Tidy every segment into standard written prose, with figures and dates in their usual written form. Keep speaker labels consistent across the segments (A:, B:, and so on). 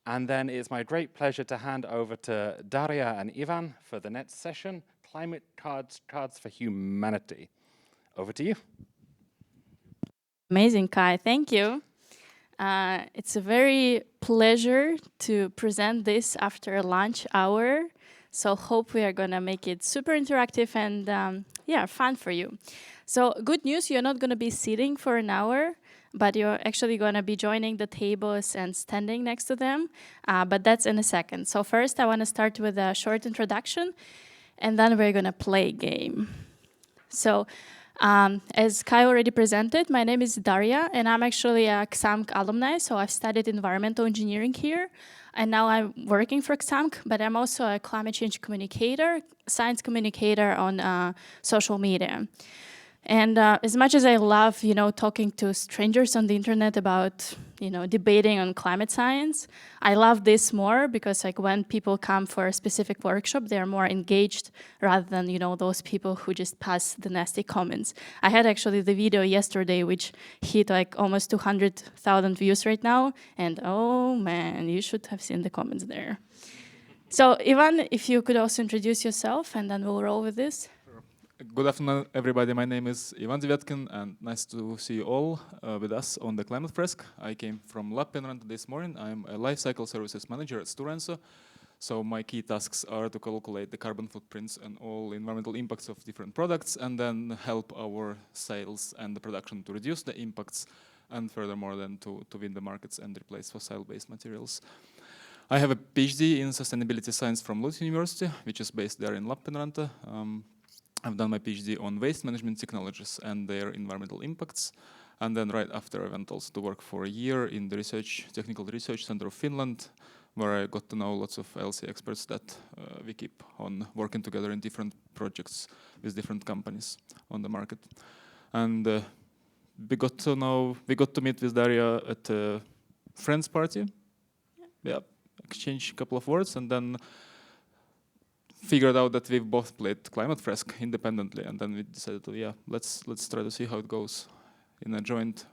A: And then it's my great pleasure to hand over to Daria and Ivan for the next session, Climate Cards for Humanity. Over to you.
B: Amazing, Kai. Thank you. It's a very pleasure to present this after a lunch hour. So hope we are going to make it super interactive and fun for you. So good news, you're not going to be sitting for an hour, but you're actually going to be joining the tables and standing next to them. But that's in a second. So first, I want to start with a short introduction, and then we're going to play a game. So as Kai already presented, my name is Daria, and I'm actually a XAMK alumni, so I've studied environmental engineering here, and now I'm working for XAMK, but I'm also a climate change communicator, science communicator on social media. And as much as I love, talking to strangers on the internet about, debating on climate science, I love this more because, when people come for a specific workshop, they're more engaged rather than, those people who just pass the nasty comments. I had actually the video yesterday, which hit almost 200,000 views right now, and oh man, you should have seen the comments there. So Ivan, if you could also introduce yourself, and then we'll roll with this.
C: Good afternoon, everybody. My name is Ivan Zvetkin, and nice to see you all with us on the Climate Fresk. I came from Lappeenranta this morning. I'm a life cycle services manager at Stora Enso. So my key tasks are to calculate the carbon footprints and all environmental impacts of different products, and then help our sales and the production to reduce the impacts, and furthermore then to win the markets and replace fossil-based materials. I have a PhD in sustainability science from INGENIUM University, which is based there in Lappeenranta. I've done my PhD on waste management technologies and their environmental impacts. And then right after I went also to work for a year in the Technical Research Center of Finland, where I got to know lots of LC experts that we keep on working together in different projects with different companies on the market. And we got to meet with Daria at a friend's party. Yeah, exchange a couple of words, and then figured out that we've both played Climate Fresk independently, and then we decided to, let's try to see how it goes in a joint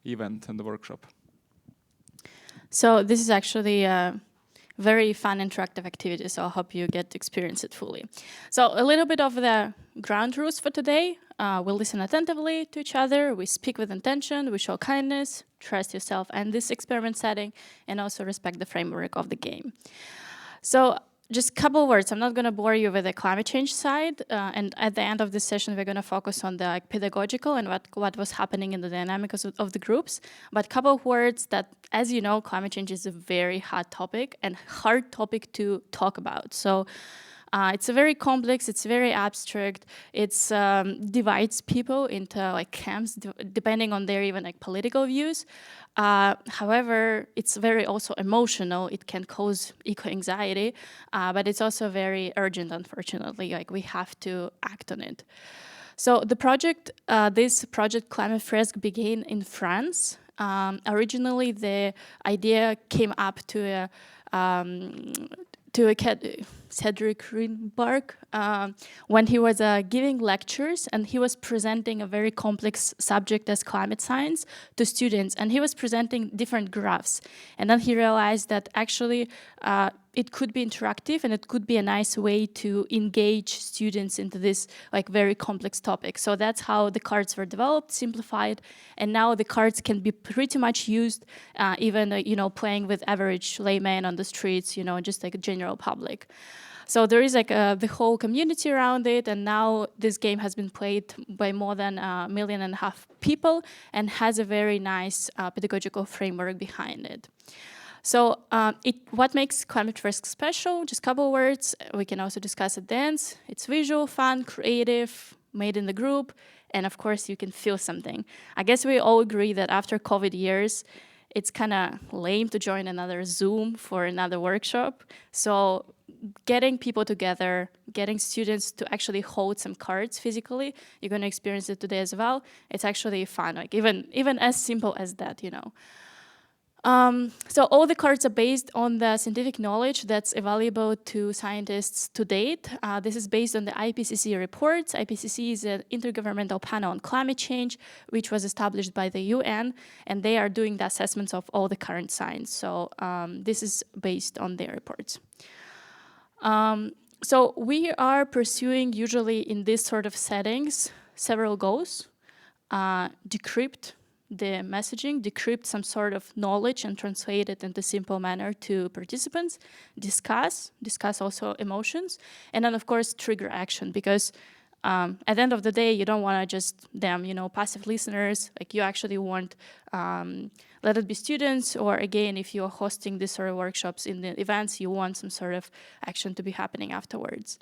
C: event and the workshop.
B: So this is actually a very fun interactive activity, so I hope you get to experience it fully. So a little bit of the ground rules for today. We listen attentively to each other, we speak with intention, we show kindness, trust yourself and this experiment setting, and also respect the framework of the game. So just a couple of words. I'm not going to bore you with the climate change side. And at the end of this session, we're going to focus on the pedagogical and what was happening in the dynamics of the groups. But a couple of words that, as you know, climate change is a very hot topic and hard topic to talk about. So it's a very complex, it's very abstract, it's divides people into camps depending on their even political views. However, it's very also emotional. It can cause eco-anxiety, but it's also very urgent, unfortunately. We have to act on it. So the project, this project Climate Fresk began in France. Originally, the idea came up to Cedric Rinberg when he was giving lectures, and he was presenting a very complex subject as climate science to students, and he was presenting different graphs. And then he realized that actually it could be interactive and it could be a nice way to engage students into this very complex topic. So that's how the cards were developed, simplified, and now the cards can be pretty much used even playing with average laymen on the streets, just a general public. So there is the whole community around it, and now this game has been played by more than 1.5 million people and has a very nice pedagogical framework behind it. So what makes Climate Fresk special? Just a couple words. We can also discuss at the end. It's visual, fun, creative, made in the group, and of course you can feel something. I guess we all agree that after COVID years, it's kind of lame to join another Zoom for another workshop. So getting people together, getting students to actually hold some cards physically, you're going to experience it today as well. It's actually fun, even as simple as that, So all the cards are based on the scientific knowledge that's available to scientists to date. This is based on the IPCC reports. IPCC is an intergovernmental panel on climate change, which was established by the UN, and they are doing the assessments of all the current science. So this is based on their reports. So we are pursuing, usually in this sort of settings, several goals. Decrypt the messaging, decrypt some sort of knowledge and translate it into simple manner to participants, discuss also emotions, and then of course trigger action, because at the end of the day, you don't want to just them, passive listeners. Like, you actually want, let it be students, or again, if you're hosting these sort of workshops in the events, you want some sort of action to be happening afterwards.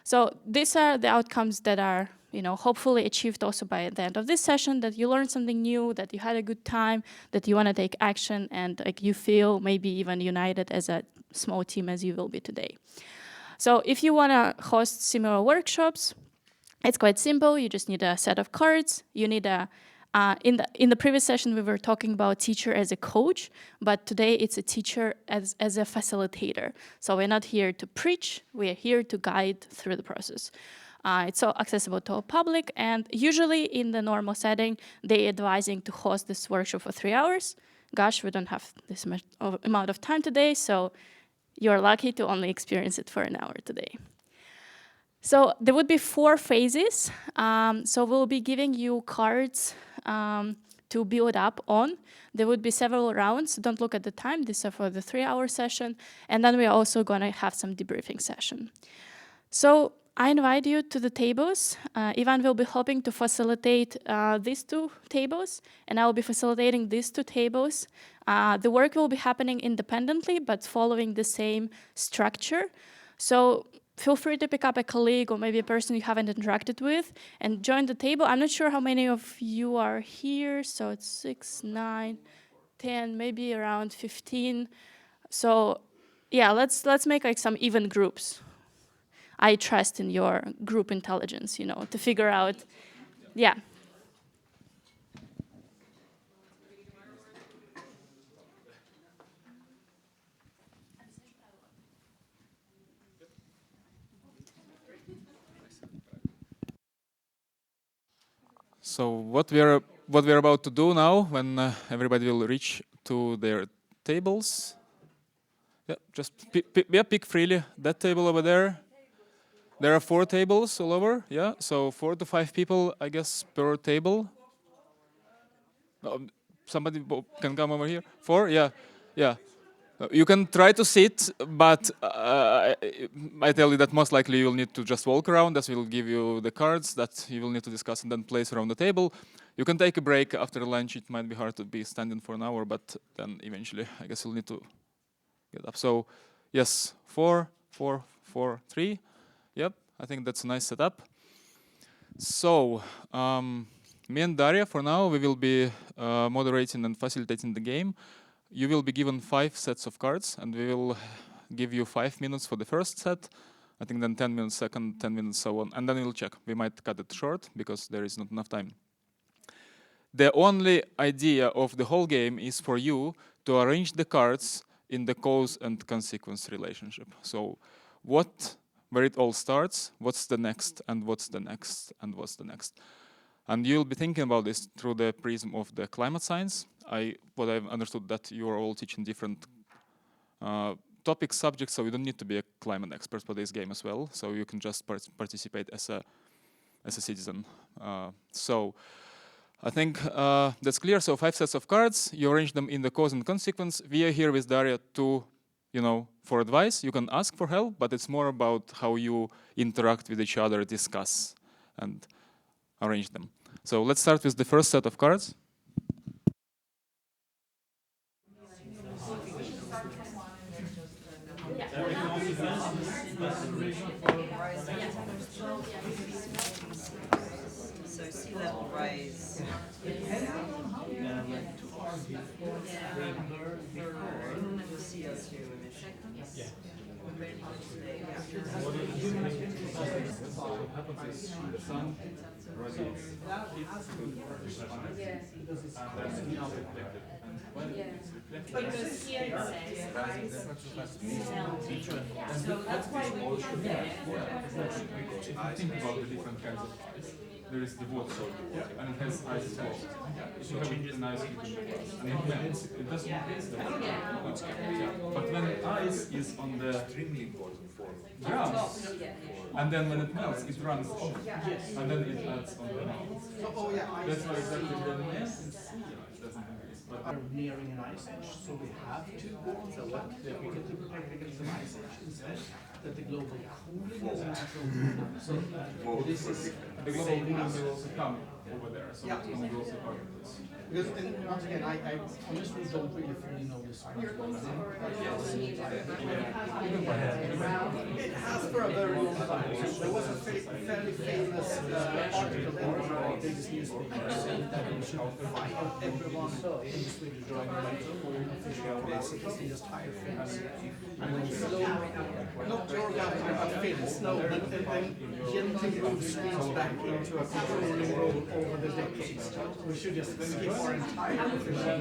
B: So these are the outcomes that are, hopefully achieved also by the end of this session, that you learned something new, that you had a good time, that you want to take action, and like you feel maybe even united as a small team as you will be today. So if you want to host similar workshops, it's quite simple. You just need a set of cards. You need a, in the previous session, we were talking about teacher as a coach, but today it's a teacher as a facilitator. So we're not here to preach, we're here to guide through the process. It's so accessible to all public, and usually in the normal setting, they're advising to host this workshop for 3 hours. Gosh, we don't have this much amount of time today, so you're lucky to only experience it for an hour today. So there would be 4 phases. So we'll be giving you cards to build up on. There would be several rounds. Don't look at the time. These are for the 3-hour session. And then we're also going to have some debriefing session. So I invite you to the tables. Ivan will be helping to facilitate these 2 tables, and I will be facilitating these 2 tables. The work will be happening independently, but following the same structure. So feel free to pick up a colleague or maybe a person you haven't interacted with and join the table. I'm not sure how many of you are here, so it's 6, 9, 10, maybe around 15. So yeah, let's make like some even groups. I trust in your group intelligence, to figure out, yeah.
C: So what we're about to do now, when everybody will reach to their tables. Yeah, just pick freely that table over there. There are 4 tables all over. Yeah, so 4 to 5 people, I guess, per table. Somebody can come over here. 4, yeah, yeah. You can try to sit, but I tell you that most likely you'll need to just walk around, as we'll give you the cards that you will need to discuss and then place around the table. You can take a break after lunch. It might be hard to be standing for an hour, but then eventually I guess you'll need to get up. So yes, 4, 4, 4, 3. Yep, I think that's a nice setup. So me and Daria, for now, we will be moderating and facilitating the game. You will be given 5 sets of cards, and we will give you 5 minutes for the first set. I think then 10 minutes second, 10 minutes so on, and then we'll check. We might cut it short because there is not enough time. The only idea of the whole game is for you to arrange the cards in the cause and consequence relationship. So where it all starts, what's the next, and what's the next, and what's the next. And you'll be thinking about this through the prism of the climate science. What I've understood that you are all teaching different topic subjects, so you don't need to be a climate expert for this game as well. So you can just participate as a citizen. So I think that's clear. So 5 sets of cards. You arrange them in the cause and consequence. We are here with Daria to, for advice. You can ask for help, but it's more about how you interact with each other, discuss, and arrange them. So let's start with the first set of cards.
D: So sea level rise. CO2 emissions.
C: What happens is the sun radiates heat to the planet, and then the heat is reflected. And when it's reflected,
D: Because here it says rise, so that's why we have that.
C: if you think about the different kinds of ice, there is the water, and it has ice as well. If you have an ice cube in the glass, and it melts, it doesn't taste the water. But when ice is on the ground, and then when it melts, it runs off, and then it adds on the mouth. That's why exactly the mess in sea ice doesn't have this. But
E: We're nearing an ice age, so we have to warm the what that we can protect against an ice age instead. That the global cooling is actual. So this is
C: the global cooling will also come over there, so it's going to be also part of this.
E: because and once again, I honestly don't really fully know this. It has for a very long time. There was a fairly famous article in one of the biggest newspapers saying that we should fight everyone in the Swedish driving range or official capacities and just hire Finns. Not your government, but Finns. No, and gently move Swedes back into a controlling role over the decades. We should just skip our entire official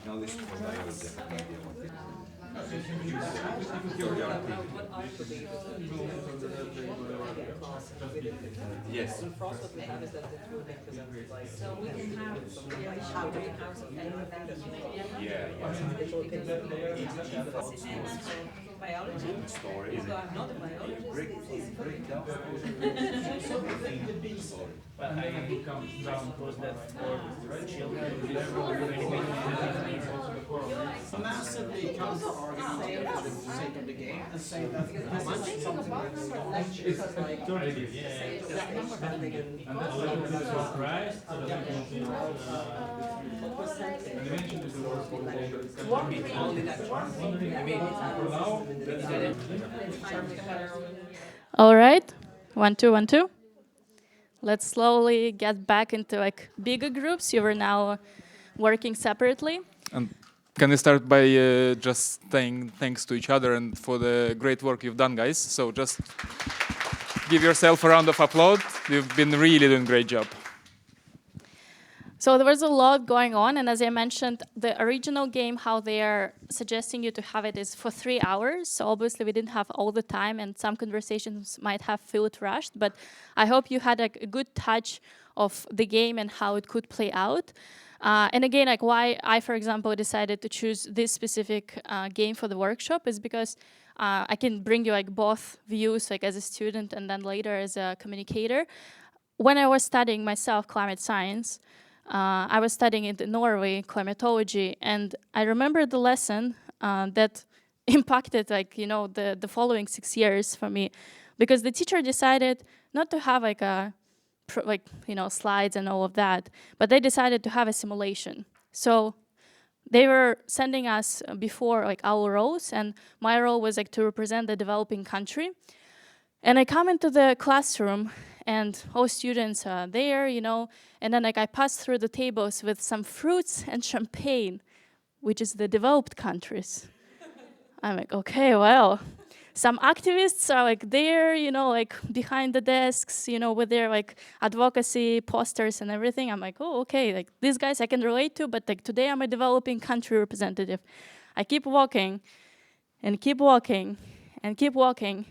F: Now this is what I will definitely want. Yes.
D: So we can have how many hours of
F: Yeah.
D: biology.
F: Story.
D: So I'm not a biologist.
C: But I will come down towards that
E: massively counter argument for the sake of the game and say that how much something is
B: All right, 1, 2, 1, 2. Let's slowly get back into like bigger groups. You were now working separately.
C: And can we start by just saying thanks to each other and for the great work you've done, guys? So just give yourself a round of applause. You've been really doing a great job.
B: So there was a lot going on, and as I mentioned, the original game, how they are suggesting you to have it is for 3 hours. So obviously we didn't have all the time, and some conversations might have felt rushed, but I hope you had a good touch of the game and how it could play out. And again, like why I, for example, decided to choose this specific game for the workshop is because I can bring you like both views, like as a student and then later as a communicator. When I was studying myself climate science, I was studying in Norway climatology, and I remember the lesson that impacted like the following 6 years for me, because the teacher decided not to have like slides and all of that, but they decided to have a simulation. So they were sending us before like our roles, and my role was like to represent the developing country. And I come into the classroom, and all students are there, and then like I pass through the tables with some fruits and champagne, which is the developed countries. I'm like, okay, well, some activists are like there, like behind the desks, with their like advocacy posters and everything. I'm like, oh, okay, like these guys I can relate to, but like today I'm a developing country representative. I keep walking and keep walking and keep walking,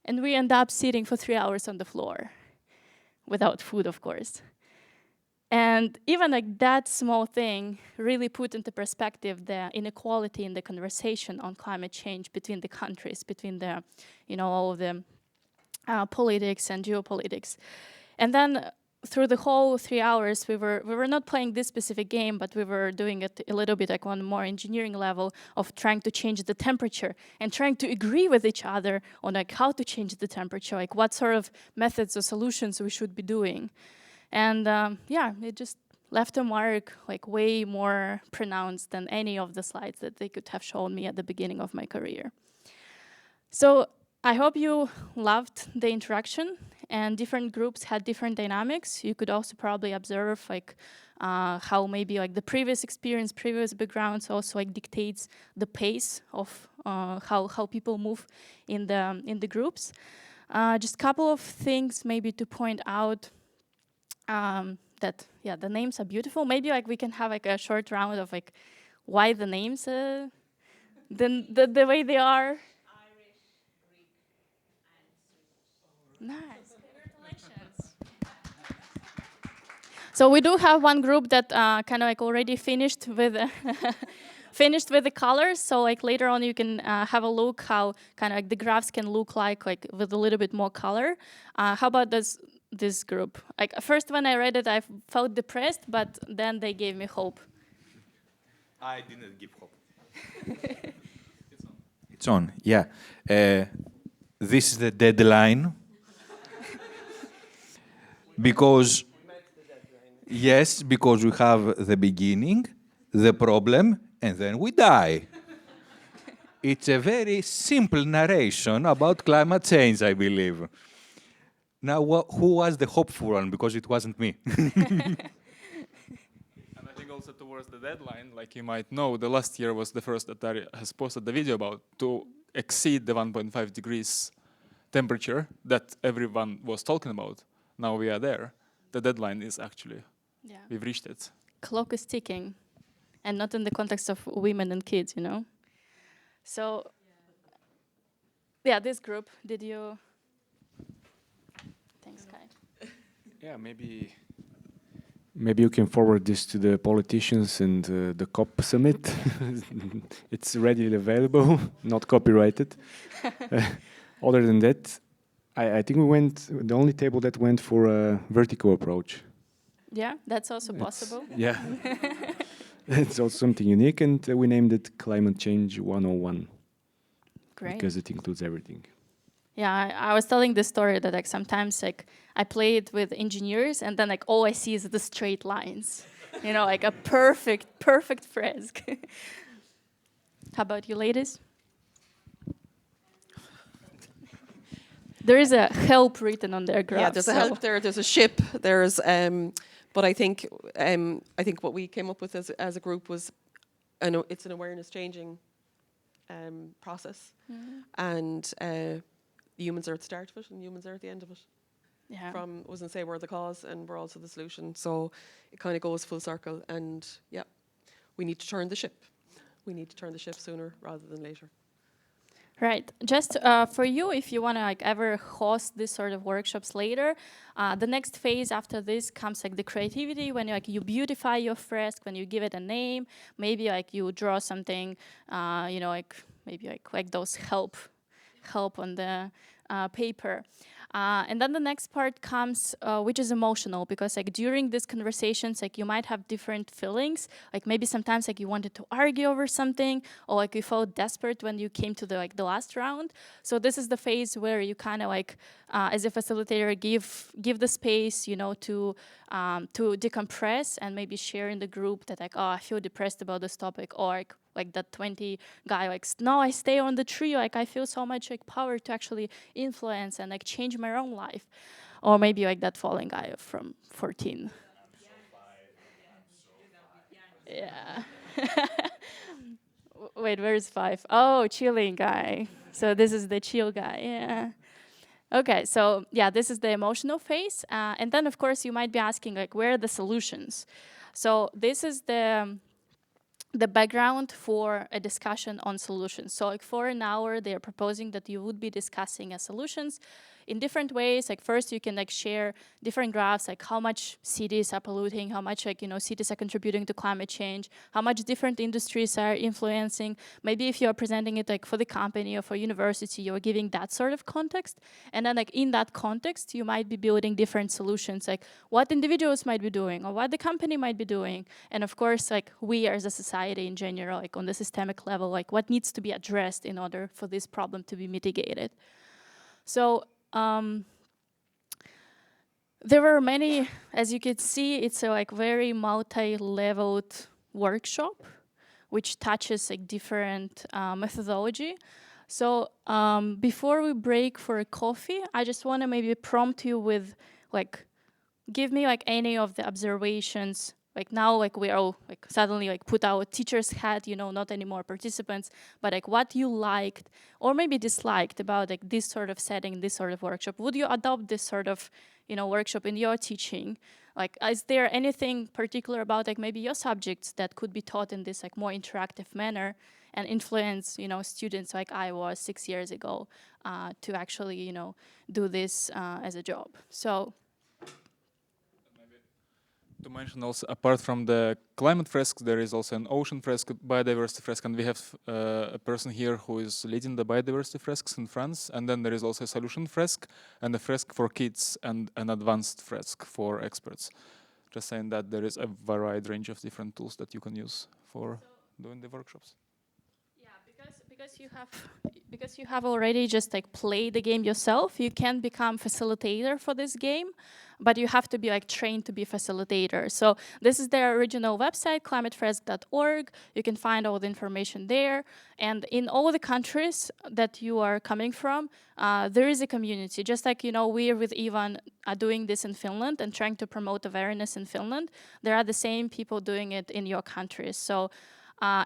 B: and we end up sitting for 3 hours on the floor. Without food, of course. And even like that small thing really put into perspective the inequality in the conversation on climate change between the countries, between the, all of the politics and geopolitics. And then through the whole 3 hours, we were not playing this specific game, but we were doing it a little bit like on a more engineering level of trying to change the temperature and trying to agree with each other on like how to change the temperature, like what sort of methods or solutions we should be doing. And yeah, it just left a mark like way more pronounced than any of the slides that they could have shown me at the beginning of my career. So I hope you loved the interaction, and different groups had different dynamics. You could also probably observe like how maybe like the previous experience, previous backgrounds also like dictates the pace of how people move in the groups. Just a couple of things maybe to point out. That yeah, the names are beautiful. Maybe like we can have like a short round of like why the names the way they are. Nice, congratulations. So we do have one group that kind of like already finished with finished with the colors. So like later on you can have a look how kind of like the graphs can look like with a little bit more color. How about this group? Like first when I read it, I felt depressed, but then they gave me hope.
F: I didn't give hope. It's on, yeah. This is the deadline. Because, yes, because we have the beginning, the problem, and then we die. It's a very simple narration about climate change, I believe. Now, who was the hopeful one? Because it wasn't me.
C: And I think also towards the deadline, like you might know, the last year was the first that Daria has posted the video about to exceed the 1.5 degrees temperature that everyone was talking about. Now we are there. The deadline is actually, we've reached it.
B: Clock is ticking, and not in the context of women and kids, you know? So, yeah, this group, did you... Thanks, Kai.
G: Yeah, maybe you can forward this to the politicians and the COP summit. It's readily available, not copyrighted. Other than that, I think we went, the only table that went for a vertical approach.
B: Yeah, that's also possible.
G: Yeah. It's also something unique, and we named it Climate Change 101.
B: Great.
G: Because it includes everything.
B: Yeah, I was telling this story that like sometimes like I play it with engineers and then like all I see is the straight lines. You know, like a perfect Fresk. How about you ladies? There is a help written on their graph.
H: Yeah, there's a help there. There's a ship. There's, but I think what we came up with as a group was, it's an awareness changing process, and humans are at the start of it, and humans are at the end of it.
B: Yeah.
H: From I was gonna say we're the cause, and we're also the solution. So it kind of goes full circle. And yeah, we need to turn the ship. We need to turn the ship sooner rather than later.
B: Right. Just for you, if you want to like ever host this sort of workshops later, the next phase after this comes like the creativity, when you beautify your Fresk, when you give it a name, maybe like you draw something, you know, like maybe like those help on the paper. And then the next part comes, which is emotional, because like during these conversations, like you might have different feelings. Like maybe sometimes like you wanted to argue over something, or like you felt desperate when you came to the last round. So this is the phase where you kind of like, as a facilitator, give the space, you know, to decompress and maybe share in the group that like, oh, I feel depressed about this topic, or like that 20 guy like, no, I stay on the tree, like I feel so much like power to actually influence and like change my own life. Or maybe like that fallen guy from 14. Yeah. Wait, where is 5? Oh, chilling guy. So this is the chill guy, yeah. Okay, so yeah, this is the emotional phase. And then of course you might be asking like, where are the solutions? So this is the background for a discussion on solutions. So like for an hour, they are proposing that you would be discussing solutions. in different ways. Like first you can like share different graphs, like how much cities are polluting, how much like, cities are contributing to climate change, how much different industries are influencing. Maybe if you're presenting it like for the company or for university, you're giving that sort of context. And then like in that context, you might be building different solutions, like what individuals might be doing or what the company might be doing. And of course, like we as a society in general, like on the systemic level, like what needs to be addressed in order for this problem to be mitigated. So there were many, as you can see, it's a like very multi-leveled workshop, which touches like different methodology. So before we break for a coffee, I just want to maybe prompt you with like, give me like any of the observations. Like now, like we all like suddenly like put our teacher's hat, not anymore participants, but like what you liked or maybe disliked about like this sort of setting, this sort of workshop. Would you adopt this sort of, workshop in your teaching? Like, is there anything particular about like maybe your subjects that could be taught in this like more interactive manner and influence, students like I was 6 years ago to actually, do this as a job? So.
C: To mention also, apart from the climate fresks, there is also an ocean fresk, biodiversity fresk, and we have a person here who is leading the biodiversity fresks in France. And then there is also a solution fresk and a fresk for kids and an advanced fresk for experts. Just saying that there is a wide range of different tools that you can use for doing the workshops.
B: Yeah, because you have already just like played the game yourself, you can become facilitator for this game, but you have to be like trained to be facilitator. So this is their original website, climatefresk.org. You can find all the information there. And in all the countries that you are coming from, there is a community. Just like, we with Ivan are doing this in Finland and trying to promote awareness in Finland, there are the same people doing it in your countries. So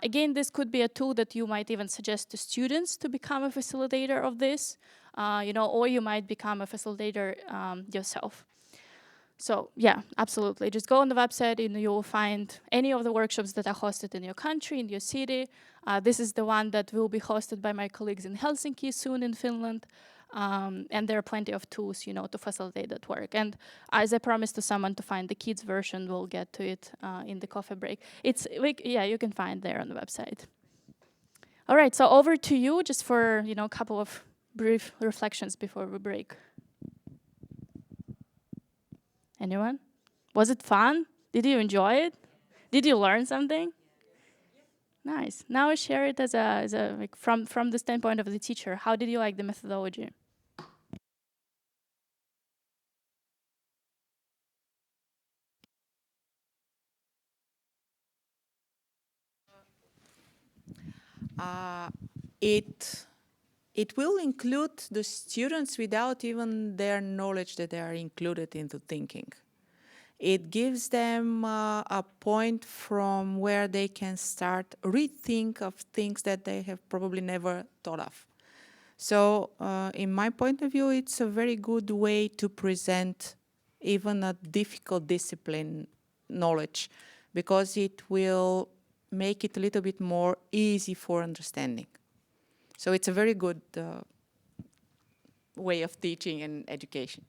B: again, this could be a tool that you might even suggest to students to become a facilitator of this, or you might become a facilitator yourself. So yeah, absolutely. Just go on the website and you will find any of the workshops that are hosted in your country, in your city. This is the one that will be hosted by my colleagues in Helsinki soon in Finland. And there are plenty of tools, to facilitate that work. And as I promised to someone to find the kids version, we'll get to it in the coffee break. You can find there on the website. All right, so over to you, just for a couple of brief reflections before we break. Anyone? Was it fun? Did you enjoy it? Did you learn something? Nice. Now share it as a like from the standpoint of the teacher. How did you like the methodology?
I: It will include the students without even their knowledge that they are included into thinking. It gives them a point from where they can start rethink of things that they have probably never thought of. So in my point of view, it's a very good way to present even a difficult discipline knowledge, because it will make it a little bit more easy for understanding. So it's a very good way of teaching and education.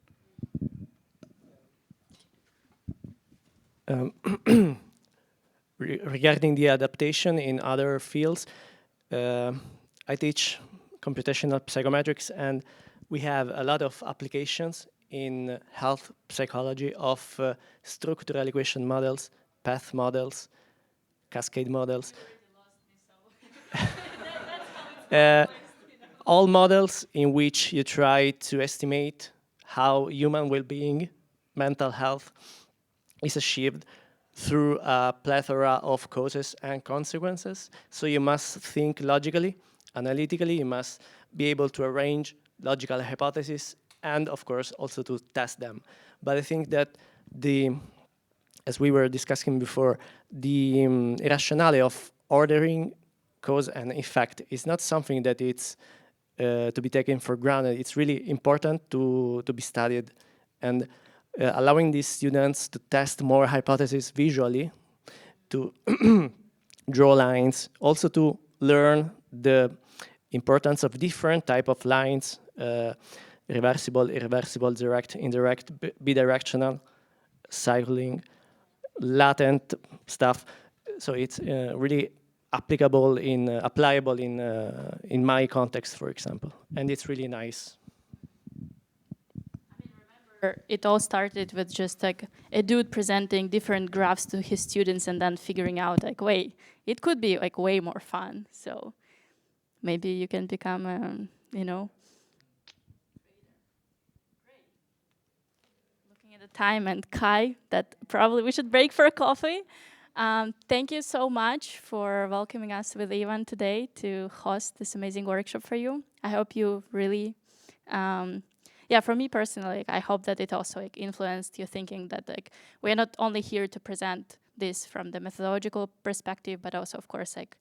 J: Regarding the adaptation in other fields, I teach computational psychometrics, and we have a lot of applications in health psychology of structural equation models, path models, cascade models. All models in which you try to estimate how human well-being, mental health is achieved through a plethora of causes and consequences. So you must think logically, analytically, you must be able to arrange logical hypotheses and, of course, also to test them. But I think that as we were discussing before, the rationale of ordering cause and effect is not something that it's to be taken for granted. It's really important to be studied, and allowing these students to test more hypotheses visually, to draw lines, also to learn the importance of different type of lines, reversible, irreversible, direct, indirect, bidirectional, cycling, latent stuff. So it's really applicable applicable in my context, for example, and it's really nice.
B: It all started with just like a dude presenting different graphs to his students and then figuring out like, wait, it could be like way more fun. So maybe you can become, you know. Looking at the time and Kai, that probably we should break for a coffee. Thank you so much for welcoming us with Ivan today to host this amazing workshop for you. I hope you really, yeah, for me personally, I hope that it also like influenced your thinking that like we're not only here to present this from the methodological perspective, but also of course like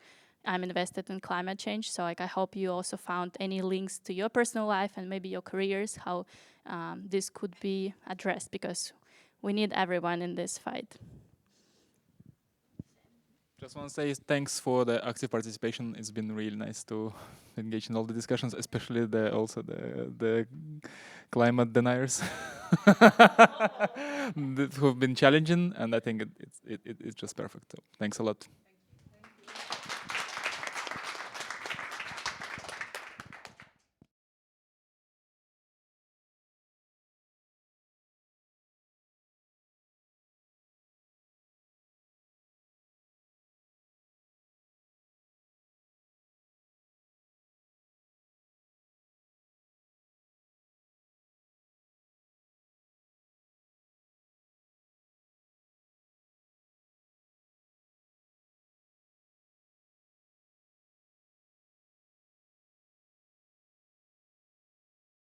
B: I'm invested in climate change. So like I hope you also found any links to your personal life and maybe your careers, how this could be addressed, because we need everyone in this fight.
C: Just want to say thanks for the active participation. It's been really nice to engage in all the discussions, especially the climate deniers who've been challenging, and I think it's just perfect. So thanks a lot.
B: Thank you.